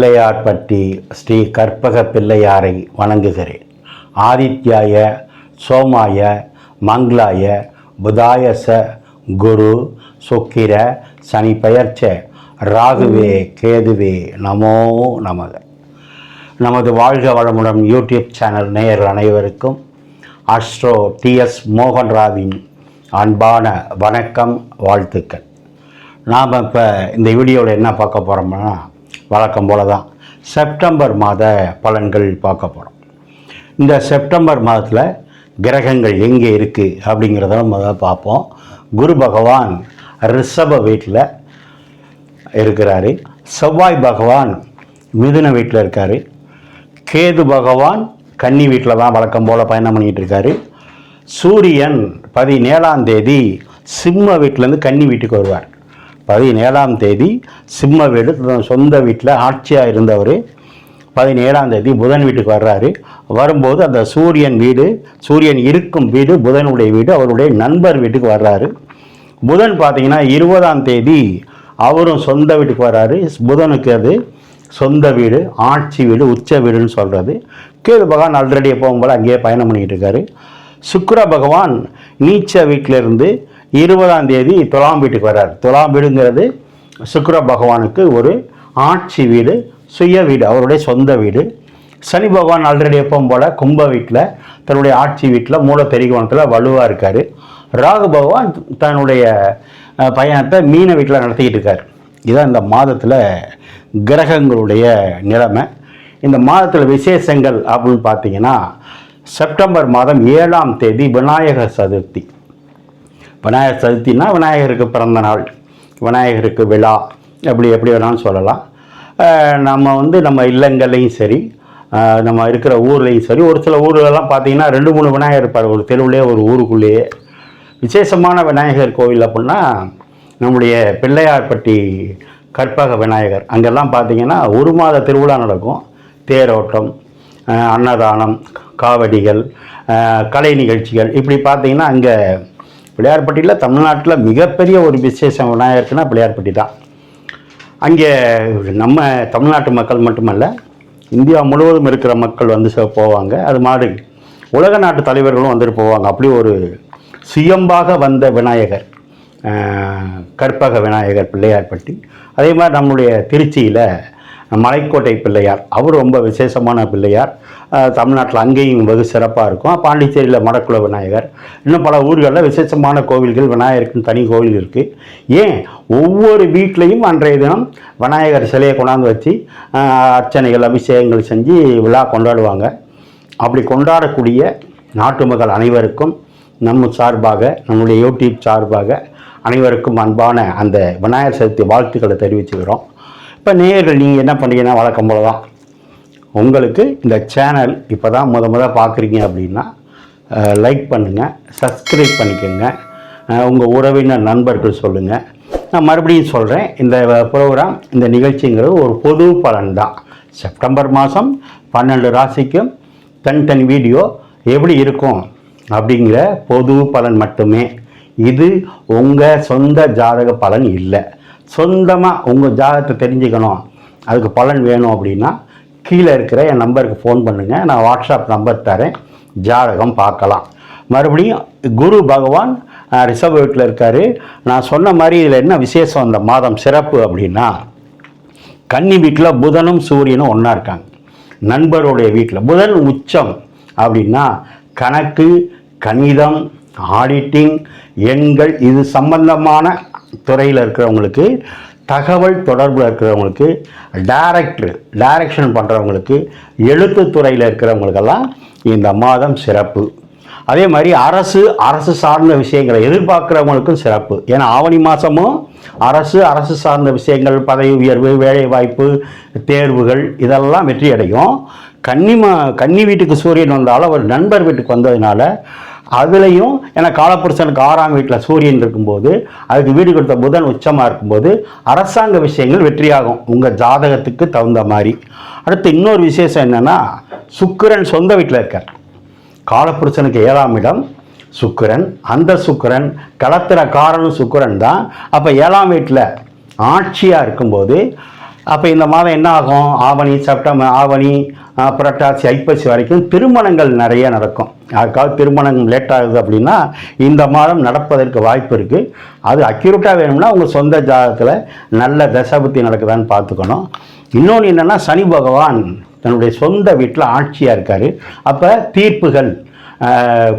பிள்ளையார்பட்டி ஸ்ரீ கற்பக பிள்ளையாரை வணங்குகிறேன். ஆதித்யாய சோமாய மங்களாய புதாயச குரு சுக்கிர சனி பெயர்ச்ச ராகுவே கேதுவே நமோ நமக. நமது வாழ்க வளமுடன் யூடியூப் சேனல் நேயர்கள் அனைவருக்கும் அஸ்ட்ரோ டிஎஸ் மோகன்ராவின் அன்பான வணக்கம், வாழ்த்துக்கள். நாம் இப்போ இந்த வீடியோவில் என்ன பார்க்க போகிறோம்னா, வழக்கம் போல தான் செப்டம்பர் மாத பலன்கள் பார்க்க போகிறோம். இந்த செப்டம்பர் மாதத்தில் கிரகங்கள் எங்கே இருக்குது அப்படிங்கிறத முதல்ல பார்ப்போம். குரு பகவான் ரிஷப வீட்டில் இருக்கிறாரு, செவ்வாய் பகவான் மிதுன வீட்டில் இருக்கார், கேது பகவான் கன்னி வீட்டில் தான் வழக்கம் போல் பயணம் பண்ணிகிட்டு இருக்காரு. சூரியன் 17ஆம் தேதி சிம்ம வீட்டிலேருந்து கன்னி வீட்டுக்கு வருவார். 17ஆம் தேதி சிம்ம வீடு சொந்த வீட்டில் ஆட்சியாக இருந்தவர் 17ஆம் தேதி புதன் வீட்டுக்கு வர்றாரு. வரும்போது அந்த சூரியன் இருக்கும் வீடு புதனுடைய வீடு, அவருடைய நண்பர் வீட்டுக்கு வர்றாரு. புதன் பார்த்திங்கன்னா 20ஆம் தேதி அவரும் சொந்த வீட்டுக்கு வர்றாரு. புதனுக்கு அது சொந்த வீடு, ஆட்சி வீடு, உச்ச வீடுன்னு சொல்கிறது. கேது பகவான் ஆல்ரெடி எப்பவும் போல் அங்கேயே பயணம் பண்ணிகிட்டு இருக்காரு. சுக்கிர பகவான் நீச்ச வீட்டிலேருந்து 20ஆம் தேதி துலாம் வீட்டுக்கு வர்றார். துலாம் வீடுங்கிறது சுக்கிர பகவானுக்கு ஒரு ஆட்சி வீடு, சுய வீடு, அவருடைய சொந்த வீடு. சனி பகவான் ஆல்ரெடி எப்பவும் போல் கும்ப வீட்டில் தன்னுடைய ஆட்சி வீட்டில் மூல திரிகோணத்தில் வலுவாக இருக்கார். ராகு பகவான் தன்னுடைய பயணத்தை மீன வீட்டில் நடத்திக்கிட்டு இருக்கார். இதுதான் இந்த மாதத்தில் கிரகங்களுடைய நிலைமை. இந்த மாதத்தில் விசேஷங்கள் அப்படின்னு பார்த்தீங்கன்னா, செப்டம்பர் மாதம் 7ஆம் தேதி விநாயகர் சதுர்த்தி. விநாயகர் சதுர்த்தினா விநாயகருக்கு பிறந்த நாள், விநாயகருக்கு விழா, எப்படி வேணாலும் சொல்லலாம். நம்ம இல்லங்கள்லையும் சரி, நம்ம இருக்கிற ஊர்லேயும் சரி, ஒரு சில ஊர்களெல்லாம் பார்த்தீங்கன்னா 2-3 விநாயகர் இருப்பார் ஒரு தெருவிலே, ஒரு ஊருக்குள்ளேயே. விசேஷமான விநாயகர் கோவில் அப்படின்னா நம்முடைய பிள்ளையார்பட்டி கற்பக விநாயகர். அங்கெல்லாம் பார்த்தீங்கன்னா 1 மாத திருவிழா நடக்கும். தேரோட்டம், அன்னதானம், காவடிகள், கலை நிகழ்ச்சிகள், இப்படி பார்த்தீங்கன்னா அங்கே பிள்ளையார்பட்டியில் தமிழ்நாட்டில் மிகப்பெரிய ஒரு விசேஷம் விநாயகருக்குன்னா பிள்ளையார்பட்டி தான். அங்கே நம்ம தமிழ்நாட்டு மக்கள் மட்டுமல்ல, இந்தியா முழுவதும் இருக்கிற மக்கள் வந்து போவாங்க. அது மாதிரி உலக நாட்டு தலைவர்களும் வந்துட்டு போவாங்க. அப்படி ஒரு சுயம்பாக வந்த விநாயகர் கற்பக விநாயகர் பிள்ளையார்பட்டி. அதே மாதிரி நம்முடைய திருச்சியில் மலைக்கோட்டை பிள்ளையார், அவர் ரொம்ப விசேஷமான பிள்ளையார். தமிழ்நாட்டில் அங்கேயும் வெகு சிறப்பாக இருக்கும். பாண்டிச்சேரியில் மடக்குள விநாயகர், இன்னும் பல ஊர்களில் விசேஷமான கோவில்கள், விநாயகருக்குன்னு தனி கோவில் இருக்குது. ஏன் ஒவ்வொரு வீட்லேயும் அன்றைய தினம் விநாயகர் சிலையை கொண்டாந்து வச்சு அர்ச்சனைகள், அபிஷேகங்கள் செஞ்சு விழா கொண்டாடுவாங்க. அப்படி கொண்டாடக்கூடிய நாட்டு மக்கள் அனைவருக்கும் நம்ம சார்பாக, நம்முடைய யூடியூப் சார்பாக அனைவருக்கும் அன்பான அந்த விநாயகர் சதுர்த்தி வாழ்த்துக்களை தெரிவிச்சுக்கிறோம். இப்போ நேயர்கள் நீங்கள் என்ன பண்ணுறீங்கன்னா, வழக்கம் போல தான் உங்களுக்கு இந்த சேனல் இப்போ தான் முத பார்க்குறீங்க அப்படின்னா லைக் பண்ணுங்கள், சப்ஸ்கிரைப் பண்ணிக்கோங்க, உங்கள் உறவினர் நண்பர்கள் சொல்லுங்கள். நான் மறுபடியும் சொல்கிறேன், இந்த ப்ரோக்ராம், இந்த நிகழ்ச்சிங்கிறது ஒரு பொது பலன் தான். செப்டம்பர் மாதம் 12 ராசிக்கும் தனித்தனி வீடியோ எப்படி இருக்கும் அப்படிங்கிற பொது பலன் மட்டுமே. இது உங்கள் சொந்த ஜாதக பலன் இல்லை. சொந்தமாக உங்கள் ஜாதகத்தை தெரிஞ்சுக்கணும், அதுக்கு பலன் வேணும் அப்படின்னா கீழே இருக்கிற என் நம்பருக்கு ஃபோன் பண்ணுங்கள். நான் வாட்ஸ்அப் நம்பர் தரேன், ஜாதகம் பார்க்கலாம். மறுபடியும் குரு பகவான் ரிஷப வீட்டில் இருக்கார். நான் சொன்ன மாதிரி இதில் என்ன விசேஷம், அந்த மாதம் சிறப்பு அப்படின்னா, கன்னி வீட்டில் புதனும் சூரியனும் ஒன்றா இருக்காங்க. நண்பருடைய வீட்டில் புதன் உச்சம் அப்படின்னா கணக்கு, கணிதம், ஆடிட்டிங், எண்கள், இது சம்பந்தமான துறையில் இருக்கிறவங்களுக்கு, தகவல் தொடர்பில் இருக்கிறவங்களுக்கு, டைரக்ஷன் பண்ணுறவங்களுக்கு, எழுத்து துறையில் இருக்கிறவங்களுக்கெல்லாம் இந்த மாதம் சிறப்பு. அதே மாதிரி அரசு சார்ந்த விஷயங்களை எதிர்பார்க்குறவங்களுக்கும் சிறப்பு. ஏன்னா ஆவணி மாதமும் அரசு சார்ந்த விஷயங்கள், பதவி உயர்வு, வேலைவாய்ப்பு, தேர்வுகள், இதெல்லாம் வெற்றி அடையும். கன்னி வீட்டுக்கு சூரியன் வந்தாலும் அவர் நண்பர் வீட்டுக்கு வந்ததுனால அதுலேயும், ஏன்னா காலப்புருஷனுக்கு 6ஆம் வீட்டில் சூரியன் இருக்கும்போது, அதுக்கு வீடு கொடுத்த புதன் உச்சமாக இருக்கும்போது அரசாங்க விஷயங்கள் வெற்றியாகும் உங்கள் ஜாதகத்துக்கு தகுந்த மாதிரி. அடுத்து இன்னொரு விசேஷம் என்னென்னா, சுக்கிரன் சொந்த வீட்டில் இருக்கார். காலப்புருஷனுக்கு 7ஆம் இடம் சுக்கிரன். அந்த சுக்கிரன் களத்திர காரனும் சுக்கிரன் தான். அப்போ 7ஆம் வீட்டில் ஆட்சியாக இருக்கும்போது அப்போ இந்த மாதம் என்ன ஆகும்? ஆவணி, செப்டம்பர், ஆவணி, புரட்டாசி, ஐப்பசி வரைக்கும் திருமணங்கள் நிறைய நடக்கும். யாருக்காவது திருமணம் லேட் ஆகுது அப்படின்னா இந்த மாதம் நடப்பதற்கு வாய்ப்பு இருக்குது. அது அக்யூரேட்டாக வேணும்னா உங்கள் சொந்த ஜாதகத்தில் நல்ல தசாபுத்தி நடக்குதான்னு பார்த்துக்கணும். இன்னொன்று என்னென்னா, சனி பகவான் தன்னுடைய சொந்த வீட்டில் ஆட்சியாக இருக்கார். அப்போ தீர்ப்புகள்,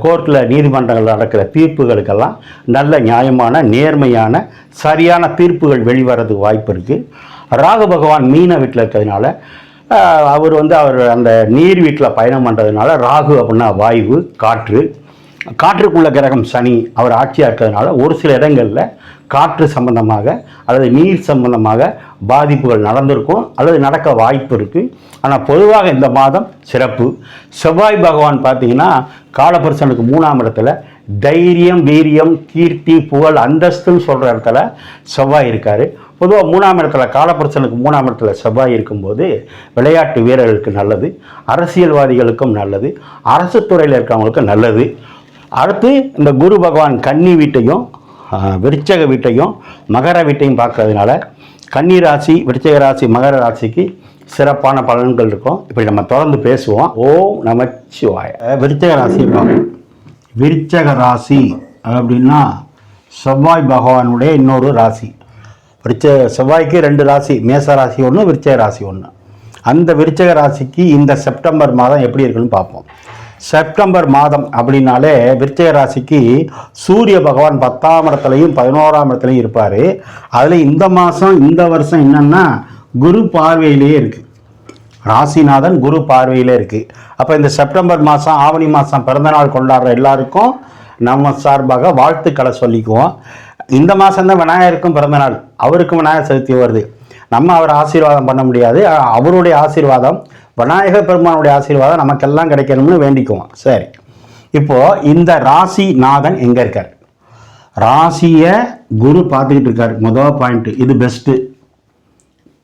கோர்ட்டில் நீதிமன்றங்கள் நடக்கிற தீர்ப்புகளுக்கெல்லாம் நல்ல நியாயமான, நேர்மையான, சரியான தீர்ப்புகள் வெளிவரதுக்கு வாய்ப்பு இருக்குது. ராகு பகவான் மீன வீட்டில் இருக்கிறதுனால அவர் அந்த நீர் வீட்டில் பயணம் பண்ணுறதுனால, ராகு அப்படின்னா வாயு, காற்றுக்குள்ள கிரகம் சனி அவர் ஆட்சியாக இருக்கிறதுனால ஒரு சில இடங்களில் காற்று சம்பந்தமாக அல்லது நீர் சம்பந்தமாக பாதிப்புகள் நடந்திருக்கும் அல்லது நடக்க வாய்ப்பு இருக்குது. ஆனால் பொதுவாக இந்த மாதம் சிறப்பு. செவ்வாய் பகவான் பார்த்தீங்கன்னா காலபுருஷனுக்கு 3ஆம் இடத்துல தைரியம், வீரியம், கீர்த்தி, புகழ், அந்தஸ்துன்னு சொல்கிற இடத்துல செவ்வாய் இருக்கார். பொதுவாக 3ஆம் இடத்துல, காலபுருஷனுக்கு 3ஆம் இடத்துல செவ்வாய் இருக்கும்போது விளையாட்டு வீரர்களுக்கு நல்லது, அரசியல்வாதிகளுக்கும் நல்லது, அரசு துறையில் இருக்கிறவங்களுக்கும் நல்லது. அடுத்து இந்த குரு பகவான் கன்னி வீட்டையும் விருச்சக வீட்டையும் மகர வீட்டையும் பார்க்கறதுனால கன்னி ராசி, விருச்சக ராசி, மகர ராசிக்கு சிறப்பான பலன்கள் இருக்கும். இப்படி நம்ம தொடர்ந்து பேசுவோம். ஓம் நமச்சிவாய. விருச்சக ராசி பார்ப்போம். விருச்சக ராசி அப்படின்னா செவ்வாய் பகவானுடைய இன்னொரு ராசி. செவ்வாய்க்கு 2 ராசி, மேச ராசி ஒன்று, விருச்சக ராசி ஒன்று. அந்த விருச்சக ராசிக்கு இந்த செப்டம்பர் மாதம் எப்படி இருக்குன்னு பார்ப்போம். செப்டம்பர் மாதம் அப்படின்னாலே விருச்சிக ராசிக்கு சூரிய பகவான் 10ஆம் இடத்துலையும் 11ஆம் இடத்துலையும் இருப்பார். அதில் இந்த மாதம், இந்த வருஷம் என்னென்னா குரு பார்வையிலேயே இருக்குது. ராசிநாதன் குரு பார்வையிலே இருக்குது. அப்போ இந்த செப்டம்பர் மாதம், ஆவணி மாதம் பிறந்தநாள் கொண்டாடுற எல்லாருக்கும் நம்ம சார்பாக வாழ்த்துக்களை சொல்லிக்குவோம். இந்த மாதம்தான் விநாயகருக்கும் பிறந்தநாள், அவருக்கும் விநாயகர் சதுர்த்தி வருது. நம்ம அவர் ஆசீர்வாதம் பண்ண முடியாது, அவருடைய ஆசீர்வாதம், விநாயக பெருமானுடைய ஆசீர்வாதம் நமக்கெல்லாம் கிடைக்கணும்னு வேண்டிக்குவோம். சரி, இப்போது இந்த ராசிநாதன் எங்கே இருக்கார்? ராசியை குரு பார்த்துக்கிட்டு இருக்கார். முதல் பாயிண்ட்டு, இது பெஸ்ட்டு.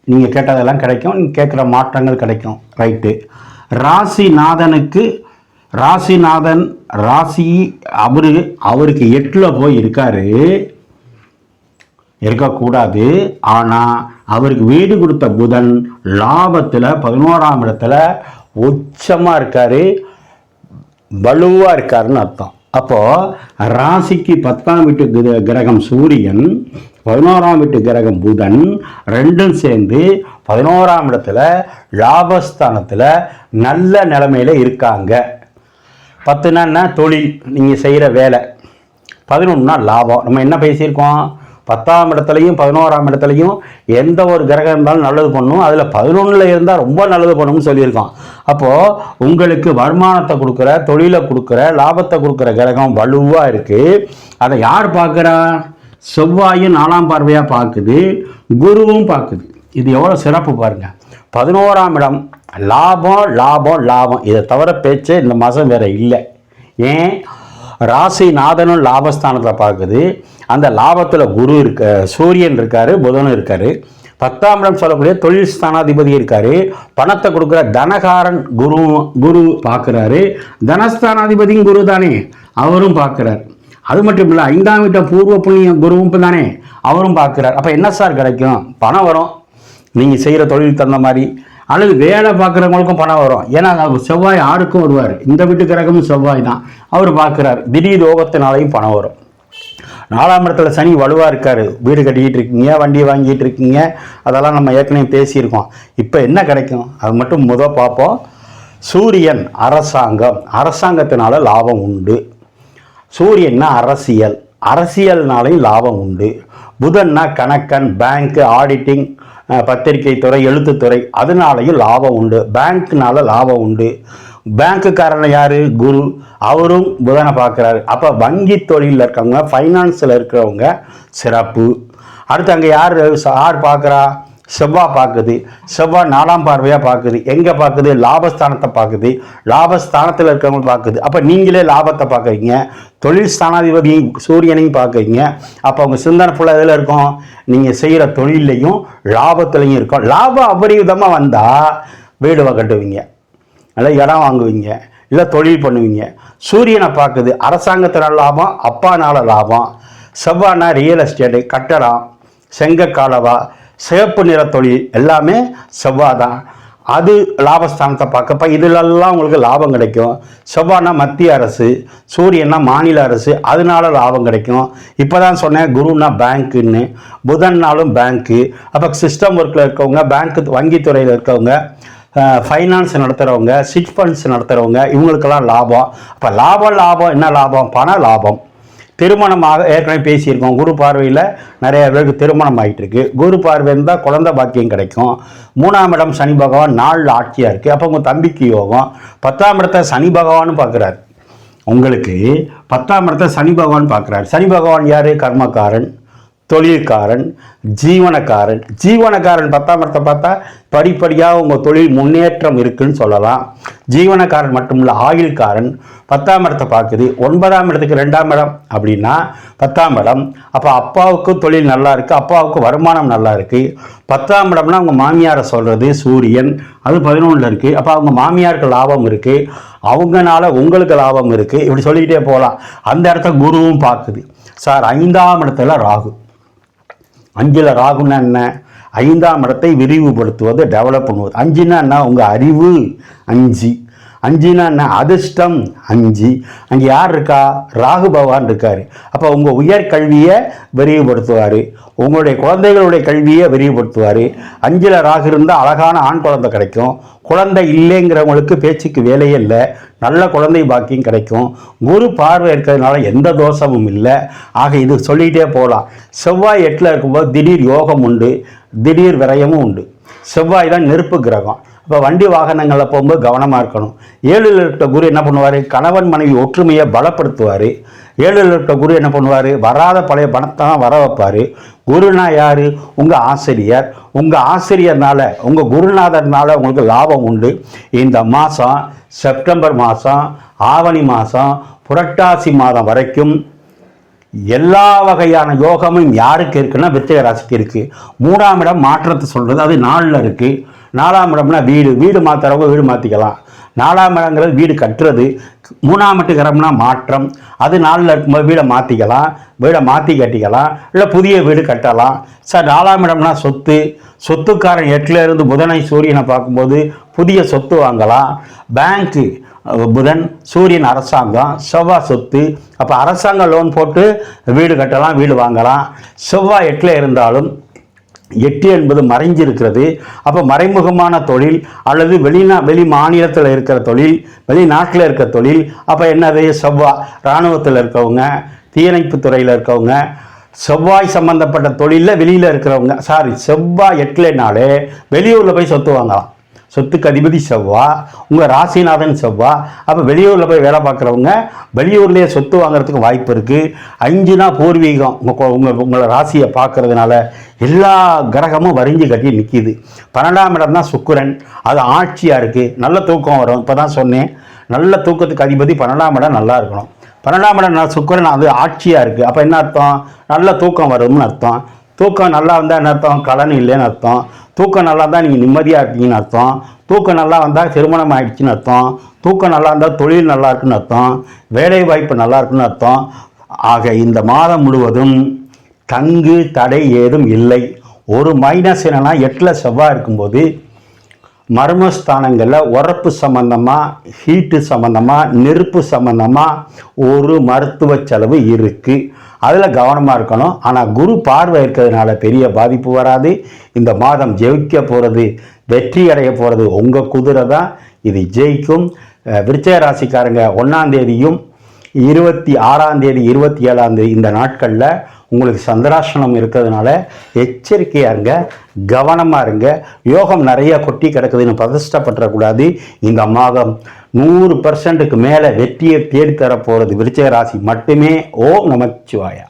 நீங்கள் கேட்டதெல்லாம் கிடைக்கும், நீங்கள் கேட்குற மாற்றங்கள் கிடைக்கும். ரைட்டு. ராசிநாதனுக்கு, ராசிநாதன் ராசி அவருக்கு 8ல் போய் இருக்காரு, இருக்கக்கூடாது. ஆனால் அவருக்கு வீடு கொடுத்த புதன் லாபத்தில் 11ஆம் இடத்துல உச்சமாக இருக்கார், வலுவாக இருக்காருன்னு அர்த்தம். அப்போது ராசிக்கு 10ஆம் வீட்டு கிரகம் சூரியன், 11ஆம் வீட்டு கிரகம் புதன், ரெண்டும் சேர்ந்து 11ஆம் இடத்துல லாபஸ்தானத்தில் நல்ல நிலைமையில் இருக்காங்க. 10னா தொழில், நீங்கள் செய்கிற வேலை. 11னா லாபம். நம்ம என்ன பேசியிருக்கோம்? 10ஆம் இடத்துலையும் 11ஆம் இடத்துலையும் எந்த ஒரு கிரகம் இருந்தாலும் நல்லது பண்ணும், அதில் 11ல் இருந்தால் ரொம்ப நல்லது பண்ணும்னு சொல்லியிருக்கோம். அப்போது உங்களுக்கு வருமானத்தை கொடுக்குற, தொழிலை கொடுக்குற, லாபத்தை கொடுக்குற கிரகம் வலுவாக இருக்குது. அதை யார் பார்க்குறா? செவ்வாயும் 4ஆம் பார்வையாக பார்க்குது, குருவும் பார்க்குது. இது எவ்வளோ சிறப்பு பாருங்கள். 11ஆம் இடம் லாபம், லாபம், லாபம். இதை தவிர பேச்சு இந்த மாதம் வேறு இல்லை. ஏன்? ராசிநாதனும் லாபஸ்தானத்தில் பார்க்குது. அந்த லாபத்தில் குரு சூரியன் இருக்கார், புதனும் இருக்கார். 10ஆம் இடம் சொல்லக்கூடிய தொழில் ஸ்தானாதிபதி இருக்கார். பணத்தை கொடுக்குற தனகாரன் குரு பார்க்குறாரு. தனஸ்தானாதிபதியும் குரு தானே, அவரும் பார்க்குறார். அது மட்டும் இல்லை, 5ஆம் வீட்டை பூர்வ புண்ணியம் குருவும் தானே, அவரும் பார்க்குறார். அப்போ என்ன சார் கிடைக்கும்? பணம் வரும், நீங்கள் செய்கிற தொழில் தகுந்த மாதிரி, அல்லது வேலை பார்க்குறவங்களுக்கும் பணம் வரும். ஏன்னா செவ்வாய் ஆருக்கும் வருவார். இந்த வீட்டு கிரகமும் செவ்வாய் தான், அவர் பார்க்குறார். திடீர் யோகத்தினாலையும் பணம் வரும். 4ஆம் இடத்துல சனி வலுவாக இருக்கார். வீடு கட்டிக்கிட்டு இருக்கீங்க, வண்டியை வாங்கிட்டு இருக்கீங்க, அதெல்லாம் நம்ம ஏற்கனவே பேசியிருக்கோம். இப்போ என்ன கிடைக்கும் அது மட்டும் பார்ப்போம். சூரியன் அரசாங்கத்தினால லாபம் உண்டு. சூரியன்னா அரசியல், அரசியல்னாலையும் லாபம் உண்டு. புதன்னா கணக்கன், பேங்க்கு, ஆடிட்டிங், பத்திரிகை துறை, எழுத்துத்துறை, அதனாலையும் லாபம் உண்டு. பேங்க்னால லாபம் உண்டு. பேங்க்குக்காரன் யார்? குரு, அவரும் புதனை பார்க்குறாரு. அப்போ வங்கி தொழிலில் இருக்கவங்க, ஃபைனான்ஸில் இருக்கிறவங்க சிறப்பு. அடுத்து அங்கே யார் பார்க்குறா? செவ்வாய் பார்க்குது. செவ்வாய் 4ஆம் பார்வையாக பார்க்குது. எங்கே பார்க்குது? லாபஸ்தானத்தை பார்க்குது. லாபஸ்தானத்தில் இருக்கிறவங்க பார்க்குது. அப்போ நீங்களே லாபத்தை பார்க்குறீங்க, தொழில் ஸ்தானாதிபதி சூரியனையும் பார்க்குறீங்க. அப்போ அவங்க சிந்தனை ஃபுல்லாக இதில் இருக்கும், நீங்கள் செய்கிற தொழிலையும் லாபத்துலையும் இருக்கும். லாபம் அபரிவிதமாக வந்தால் வீடு கட்டுவீங்க, நல்லா இடம் வாங்குவீங்க, இல்லை தொழில் பண்ணுவீங்க. சூரியனை பார்க்குது, அரசாங்கத்தினால லாபம், அப்பானால லாபம். செவ்வாய்னா ரியல் எஸ்டேட்டு, கட்டடம், செங்கக்காலவா, சிவப்பு நிற தொழில் எல்லாமே செவ்வாய் தான். அது லாபஸ்தானத்தை பார்க்கப்ப இதிலெல்லாம் உங்களுக்கு லாபம் கிடைக்கும். செவ்வாய்னா மத்திய அரசு, சூரியன்னா மாநில அரசு, அதனால லாபம் கிடைக்கும். இப்போ தான் சொன்னேன் குருன்னா பேங்க்குன்னு, புதன்னாலும் பேங்க்கு. அப்போ சிஸ்டம் ஒர்க்கில் இருக்கவங்க, பேங்க்கு வங்கித்துறையில் இருக்கவங்க, ஃபைனான்ஸ் நடத்துகிறவங்க, சிட் ஃபண்ட்ஸ் நடத்துகிறவங்க, இவங்களுக்கெல்லாம் லாபம். அப்போ லாபம் என்ன லாபம்? பண லாபம். திருமணமாக ஏற்கனவே பேசியிருக்கோம். குரு பார்வையில் நிறைய பேருக்கு திருமணம் ஆகிட்டு இருக்கு. குரு பார்வை இருந்தால் குழந்தை பாக்கியம் கிடைக்கும். 3ஆம் இடம் சனி பகவான் 4 ஆட்சியாக இருக்குது. அப்போ உங்கள் தம்பிக்கு யோகம். 10ஆம் இடத்தை சனி பகவான் பார்க்குறாரு. உங்களுக்கு 10ஆம் இடத்தை சனி பகவான் பார்க்குறாரு. சனி பகவான் யார்? கர்மக்காரன், தொழில்காரன், ஜீவனக்காரன். 10ஆம் இடத்தை பார்த்தா படிப்படியாக உங்கள் தொழில் முன்னேற்றம் இருக்குன்னு சொல்லலாம். ஜீவனக்காரன் மட்டும் இல்லை, ஆயுள்காரன் 10ஆம் இடத்தை பார்க்குது. 9ஆம் இடத்துக்கு 2ஆம் இடம் அப்படின்னா 10ஆம் இடம். அப்போ அப்பாவுக்கு தொழில் நல்லா இருக்குது, அப்பாவுக்கு வருமானம் நல்லா இருக்குது. 10ஆம் இடம்னா அவங்க மாமியாரை சொல்கிறது சூரியன், அது 11ல் இருக்குது. அப்போ அவங்க மாமியாருக்கு லாபம் இருக்குது, அவங்கனால உங்களுக்கு லாபம் இருக்குது. இப்படி சொல்லிக்கிட்டே போகலாம். அந்த இடத்த குருவும் பார்க்குது. சார் 5ஆம் இடத்துல ராகு. 5ல் ராகுன்னா என்ன? 5ஆம் இடத்தை விரிவுபடுத்துவது, டெவலப் பண்ணுவது. 5ன்னா என்ன? உங்கள் அறிவு. 5ன்னா என்ன? அதிர்ஷ்டம். 5 அங்கே யார் இருக்கா? ராகு பகவான் இருக்கார். அப்போ உங்கள் உயர்கல்வியை விரிவுபடுத்துவார், உங்களுடைய குழந்தைகளுடைய கல்வியை விரிவுபடுத்துவார். 5ல் ராகு இருந்தால் அழகான ஆண் குழந்தை கிடைக்கும். குழந்தை இல்லைங்கிறவங்களுக்கு பேச்சுக்கு வேலையே இல்லை, நல்ல குழந்தை பாக்கியம் கிடைக்கும். குரு பார்வை இருக்கிறதுனால எந்த தோஷமும் இல்லை. ஆக இது சொல்லிகிட்டே போகலாம். செவ்வாய் 8ல் இருக்கும்போது திடீர் யோகம் உண்டு, திடீர் விரயமும் உண்டு. செவ்வாய் தான் நெருப்பு கிரகம். இப்போ வண்டி வாகனங்களில் போகும்போது கவனமாக இருக்கணும். 7ல் இருக்க குரு என்ன பண்ணுவார்? கணவன் மனைவி ஒற்றுமையை பலப்படுத்துவார். 7ல் இருக்க குரு என்ன பண்ணுவார்? வராத பழைய பணத்தை தான் வர வைப்பார். குருனா யார்? உங்கள் ஆசிரியர். உங்கள் ஆசிரியர்னால, உங்கள் குருநாதர்னால உங்களுக்கு லாபம் உண்டு. இந்த மாதம் செப்டம்பர் மாதம், ஆவணி மாதம், புரட்டாசி மாதம் வரைக்கும் எல்லா வகையான யோகமும் யாருக்கு இருக்குன்னா விருச்சிக ராசிக்கு இருக்குது. 3ஆம் இடம் மாற்றத்தை சொல்கிறது, அது 4ல் இருக்குது. 4ஆம் இடம்னா வீடு மாற்றுறவங்க வீடு மாற்றிக்கலாம். 4ஆம் இடங்கிறது வீடு கட்டுறது. 3ஆம் இடம்னா மாற்றம், அது 4ல் இருக்கும்போது வீடை மாற்றிக்கலாம், வீடை மாற்றி கட்டிக்கலாம், இல்லை புதிய வீடு கட்டலாம். சார் 4ஆம் இடம்னா சொத்துக்காரன் 8ல் இருந்து புதனை சூரியனை பார்க்கும்போது புதிய சொத்து வாங்கலாம். பேங்க்கு புதன், சூரியன் அரசாங்கம், செவ்வாய் சொத்து. அப்போ அரசாங்க லோன் போட்டு வீடு கட்டலாம், வீடு வாங்கலாம். செவ்வாய் 8ல் இருந்தாலும் 8 என்பது மறைஞ்சிருக்கிறது. அப்போ மறைமுகமான தொழில் அல்லது வெளி மாநிலத்தில் இருக்கிற தொழில், வெளிநாட்டில் இருக்கிற தொழில். அப்போ என்னது? செவ்வாய் இராணுவத்தில் இருக்கவங்க, தீயணைப்பு துறையில் இருக்கவங்க, செவ்வாய் சம்பந்தப்பட்ட தொழிலில் வெளியில் இருக்கிறவங்க. செவ்வாய் 8லனாலே வெளியூரில் போய் சொத்து வாங்கலாம். சொத்துக்கு அதிபதி செவ்வாய், உங்கள் ராசிநாதன் செவ்வாய். அப்போ வெளியூரில் போய் வேலை பார்க்குறவங்க வெளியூர்லேயே சொத்து வாங்குறதுக்கு வாய்ப்பு இருக்குது. 5னா பூர்வீகம். உங்களை ராசியை பார்க்கறதுனால எல்லா கிரகமும் வரிஞ்சு கட்டி நிற்கிது. 12ஆம் இடம் தான் சுக்கிரன், அது ஆட்சியாக இருக்குது. நல்ல தூக்கம் வரும். இப்போ தான் சொன்னேன், நல்ல தூக்கத்துக்கு அதிபதி 12ஆம் இடம் நல்லா இருக்கணும். 12ஆம் இடம் சுக்கிரன், அது ஆட்சியாக இருக்குது. அப்போ என்ன அர்த்தம்? நல்ல தூக்கம் வரும்னு அர்த்தம். தூக்கம் நல்லா வந்தால் என்ன அர்த்தம்? கடன் இல்லைன்னு அர்த்தம். தூக்கம் நல்லா இருந்தால் நீங்கள் நிம்மதியாக இருக்கீங்கன்னு அர்த்தம். தூக்கம் நல்லா வந்தால் திருமணம் ஆகிடுச்சின்னு அர்த்தம். தூக்கம் நல்லா இருந்தால் தொழில் நல்லா இருக்குன்னு அர்த்தம். வேலை வாய்ப்பு நல்லா இருக்குன்னு அர்த்தம். ஆக இந்த மாதம் முழுவதும் தங்கு தடை ஏதும் இல்லை. ஒரு மைனஸ் என்னன்னா 8ல் செவ்வாய் இருக்கும்போது மர்மஸ்தானங்களில் உரப்பு சம்பந்தமாக, ஹீட்டு சம்பந்தமாக, நெருப்பு சம்பந்தமாக ஒரு மருத்துவ செலவு இருக்குது. அதில் கவனமாக இருக்கணும். ஆனால் குரு பார்வை இருக்கிறதுனால பெரிய பாதிப்பு வராது. இந்த மாதம் ஜெயிக்க போகிறது, வெற்றி அடைய போகிறது உங்கள் குதிரை தான். இது ஜெயிக்கும். விருச்சிக ராசிக்காரங்க 1ஆம் தேதியும் 26ஆம் தேதி 27ஆம் தேதி இந்த நாட்களில் உங்களுக்கு சந்திராசனம் இருக்கிறதுனால எச்சரிக்கையாக இருங்க, கவனமாக இருங்க. யோகம் நிறைய கொட்டி கிடக்குதுன்னு பிரதிஷ்டப்பட்டுறக்கூடாது. இந்த மாதம் 100% மேலே வெற்றியை தேடித்தரப்போகிறது விருச்சிக ராசி மட்டுமே. ஓம் நமச்சிவாயா.